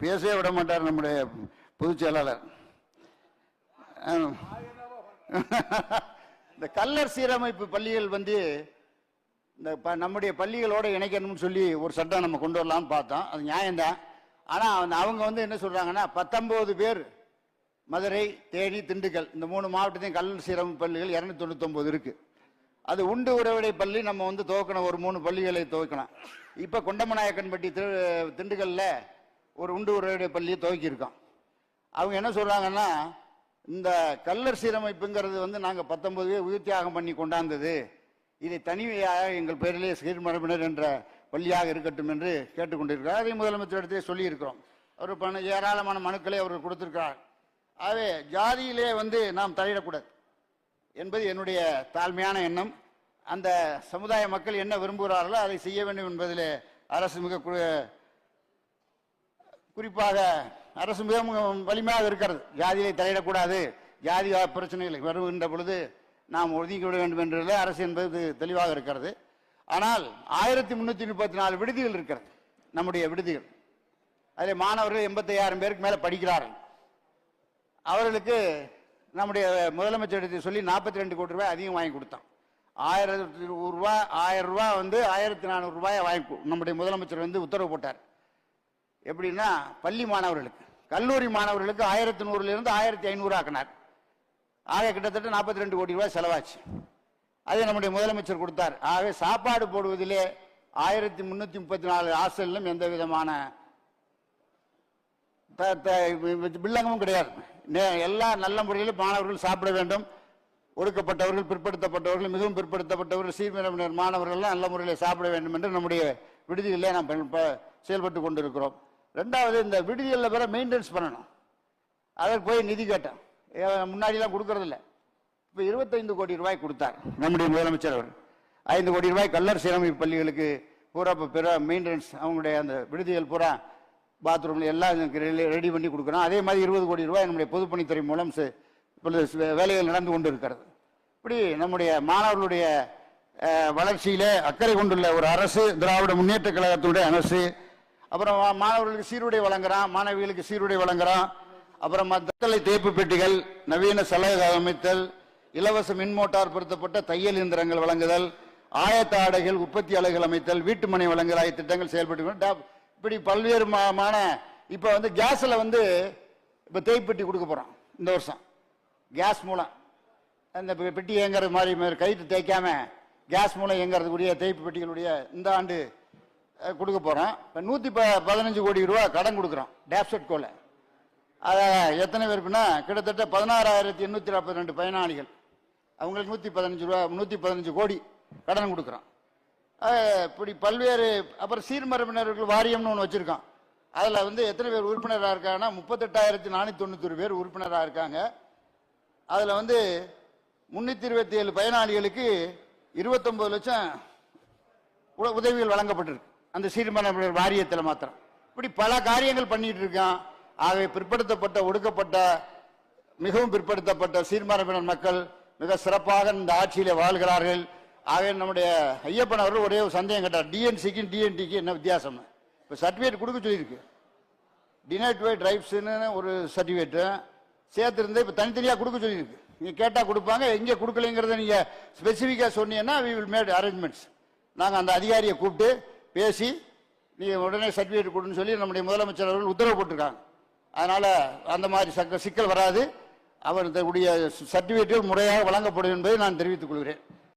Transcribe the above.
பேசவே விட மாட்டார் நம்முடைய பொதுச் செயலாளர். இந்த கல்லர் சீரமைப்பு பள்ளிகள் வந்து இந்த நம்முடைய பள்ளிகளோட இணைக்கணும்னு சொல்லி ஒரு சட்டம் நம்ம கொண்டு வரலாம்னு பார்த்தோம். அது நியாயம்தான். ஆனால் அவங்க வந்து என்ன சொல்றாங்கன்னா 19 பேர் மதுரை, தேனி, திண்டுக்கல் இந்த 3 மாவட்டத்தையும் கல்லர் சீரமைப்பு பள்ளிகள் 299 இருக்கு. அது உண்டு உறவிடை பள்ளி நம்ம வந்து துவக்கணும், ஒரு 3 பள்ளிகளை துவக்கணும். இப்போ கொண்டமநாயக்கன்பட்டி திண்டுக்கல்ல ஒரு உண்டு உறவிடை பள்ளியை துவக்கியிருக்கோம். அவங்க என்ன சொல்றாங்கன்னா, இந்த கல்லர் சீரமைப்புங்கிறது வந்து நாங்கள் 19 பேர் உயிர் தியாகம் பண்ணி கொண்டாந்தது, இதை தனியாக எங்கள் பேரிலே சீர்மரபினர் என்ற பள்ளியாக இருக்கட்டும் என்று கேட்டுக்கொண்டிருக்கிறார். அதை முதலமைச்சரிடத்தே சொல்லியிருக்கிறோம். அவர் ஏராளமான மனுக்களை அவர்கள் கொடுத்திருக்கிறார். ஆகவே ஜாதியிலே வந்து நாம் தலையிடக்கூடாது என்பது என்னுடைய தாழ்மையான எண்ணம். அந்த சமுதாய மக்கள் என்ன விரும்புகிறார்களோ அதை செய்ய வேண்டும் என்பதிலே அரசு மிக குறிப்பாக அரசு மிக வலிமையாக இருக்கிறது. ஜாதியை தலையிடக்கூடாது, ஜாதி பிரச்சனைகள் வருகின்ற பொழுது நாம் ஒதுக்கி விட வேண்டும் என்றதில் அரசு என்பது தெளிவாக இருக்கிறது. ஆனால் 1334 விடுதிகள் இருக்கிறது, நம்முடைய விடுதிகள். அதில் மாணவர்கள் 85,000 பேருக்கு மேலே படிக்கிறார்கள். அவர்களுக்கு நம்முடைய முதலமைச்சரிடத்தை சொல்லி 42 கோடி ரூபாய் அதிகம் வாங்கி கொடுத்தோம். 1000 ரூபா வந்து 1400 ரூபாயை வாங்கி நம்முடைய முதலமைச்சர் வந்து உத்தரவு போட்டார். எப்படின்னா, பள்ளி மாணவர்களுக்கு, கல்லூரி மாணவர்களுக்கு 1100 1500 ஆக்கினார். ஆக கிட்டத்தட்ட 42 கோடி ரூபாய் செலவாச்சு. அதை நம்முடைய முதலமைச்சர் கொடுத்தார். ஆகவே சாப்பாடு போடுவதிலே 1334 ஹாஸ்டலிலும் எந்த விதமான வில்லங்கமும் கிடையாது. எல்லா நல்ல முறையிலும் மாணவர்கள் சாப்பிட வேண்டும். ஒடுக்கப்பட்டவர்கள், பிற்படுத்தப்பட்டவர்கள், மிகவும் பிற்படுத்தப்பட்டவர்கள், சீர்மரபினர் மாணவர்கள்லாம் நல்ல முறையில் சாப்பிட வேண்டும் என்று நம்முடைய விடுதிகளில் நாம் செயல்பட்டு கொண்டிருக்கிறோம். ரெண்டாவது, இந்த விடுதிகளில் வேற மெயின்டெனன்ஸ் பண்ணணும். அதற்கு போய் நிதி கேட்டோம். முன்னாடிலாம் கொடுக்கறது இல்லை. இப்போ 25 கோடி ரூபாய் கொடுத்தார் நம்முடைய முதலமைச்சர் அவர். 5 கோடி ரூபாய் கல்லர் சீரமைப்பு பள்ளிகளுக்கு பூரா பிற மெயின்டெனன்ஸ், அவங்களுடைய அந்த விடுதிகள் பூரா பாத்ரூம்ல எல்லாம் ரெடி பண்ணி கொடுக்குறோம். அதே மாதிரி 20 கோடி ரூபாய் நம்முடைய பொதுப்பணித்துறை மூலம் வேலைகள் நடந்து கொண்டு இருக்கிறது. இப்படி நம்முடைய மாணவர்களுடைய வளர்ச்சியிலே அக்கறை கொண்டுள்ள ஒரு அரசு திராவிட முன்னேற்ற கழகத்துடைய அரசு. அப்புறம் மாணவர்களுக்கு சீருடை வழங்குறான், மாணவிகளுக்கு சீருடை வழங்குறான். அப்புறம் தக்கலை தேய்ப்பு பெட்டிகள், நவீன சலகை அமைத்தல், இலவச மின் மோட்டார் பொருத்தப்பட்ட தையல் இயந்திரங்கள் வழங்குதல், ஆயத்த ஆடைகள் உற்பத்தி ஆலைகள் அமைத்தல், வீட்டு மனை வழங்கல் ஆகிய திட்டங்கள் செயல்பட்டு இப்படி பல்வேறு இப்ப வந்து கேஸ்ல வந்து இப்ப தேய்ப்பு பெட்டி கொடுக்க போறோம் இந்த வருஷம். கேஸ் மூலம் அந்த பெட்டி இயங்குற மாதிரி கைட்டு தேய்க்காம கேஸ் மூலம் இயங்குறதுக்குரிய தேய்ப்பு பெட்டிகளுடைய இந்த ஆண்டு கொடுக்க போறோம். 115 கோடி ரூபாய் கடன் கொடுக்குறோம் டேப்செட்கோல. எத்தனை பேருக்குன்னா கிட்டத்தட்ட 16,842 பயனாளிகள். அவங்களுக்கு 115 கோடி கடன் கொடுக்குறோம். இப்படி பல்வேறு. அப்புறம் சீர்மரபினர்கள் வாரியம்னு ஒன்று வச்சிருக்கோம். அதில் வந்து எத்தனை பேர் உறுப்பினராக இருக்காங்கன்னா 38,491 பேர் உறுப்பினராக இருக்காங்க. அதில் வந்து 327 பயனாளிகளுக்கு 29 லட்சம் உதவிகள் வழங்கப்பட்டிருக்கு அந்த சீர்மரபினர் வாரியத்தில் மாத்திரம். இப்படி பல காரியங்கள் பண்ணிட்டு இருக்கான். ஆகவே பிற்படுத்தப்பட்ட, ஒடுக்கப்பட்ட, மிகவும் பிற்படுத்தப்பட்ட சீர்மரபினர் மக்கள் மிக சிறப்பாக இந்த ஆட்சியில வாழ்கிறார்கள். ஆகவே நம்முடைய ஐயப்பன் அவர்கள் ஒரே ஒரு சந்தேகம் கேட்டார், டிஎன்சிக்கும் டிஎன்டிக்கு என்ன வித்தியாசம்? இப்போ சர்டிஃபிகேட் கொடுக்க சொல்லியிருக்கு. டினைட்வைட் ரைப்ஸ்ன்னு ஒரு சர்டிஃபிகேட் சேர்த்துருந்து இப்போ தனித்தனியாக கொடுக்க சொல்லியிருக்கு. நீங்கள் கேட்டால் கொடுப்பாங்க, எங்கே கொடுக்கலைங்கிறத நீங்கள் ஸ்பெசிஃபிக்காக சொன்னீங்கன்னா வி வில் மேட் அரேஞ்ச்மெண்ட்ஸ். நாங்கள் அந்த அதிகாரியை கூப்பிட்டு பேசி நீங்கள் உடனே சர்டிஃபிகேட் கொடுன்னு சொல்லி நம்முடைய முதலமைச்சர் அவர்கள் உத்தரவு போட்டிருக்காங்க. அதனால் அந்த மாதிரி சிக்கல் வராது. அவருடைய சர்டிஃபிகேட்டுகள் முறையாக வழங்கப்படும் என்பதை நான் தெரிவித்துக் கொள்கிறேன்.